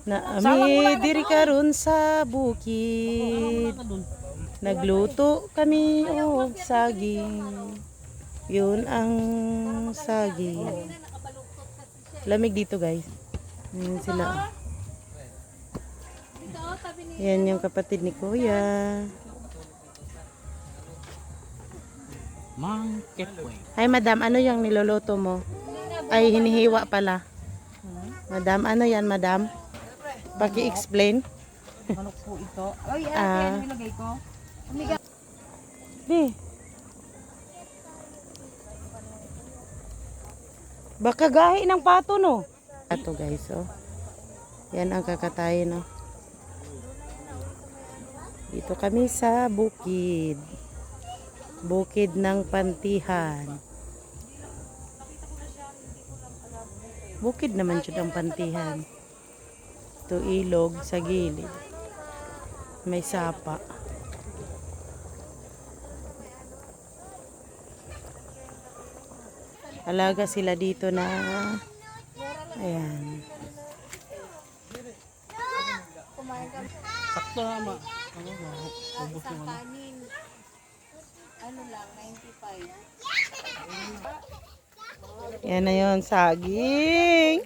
Naami diri karon sa bukid. Nagluto kami og saging. Yun ang saging. Lamig dito, guys. Yan sila. Yan yung kapatid ni Kuya. Hi, madam. Ano yung niloloto mo? Ay, hinihiwa pala. Madam, ano yan, madam? Paki-explain. Manok po ito. Ay, yan nilagay ko. Di. Baka gahi ng pato, no? Ato, guys, oh. Yan ang kakatayin, no? Dito kami sa bukid. Bukid ng Pantihan. Bukid naman siya ang Pantihan. Ito ilog sa gilid. May sapa. Alaga sila dito na ayan. Sakto na ma. Isang kanin. Ano lang, 95. Yan na yun, saging.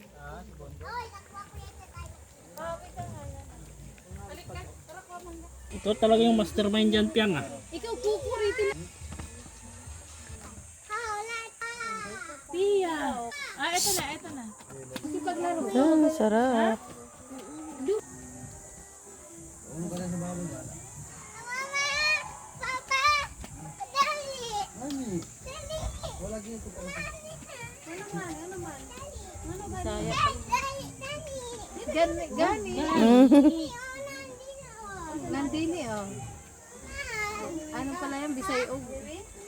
Ito talaga yung mastermind dyan, Piang ah. Ikaw kukuritin. Pia. Ah, ito na, ito na. Kasi paglaro. Sarap. Gani. Nandini oh. Ano pala yan? Bisay og.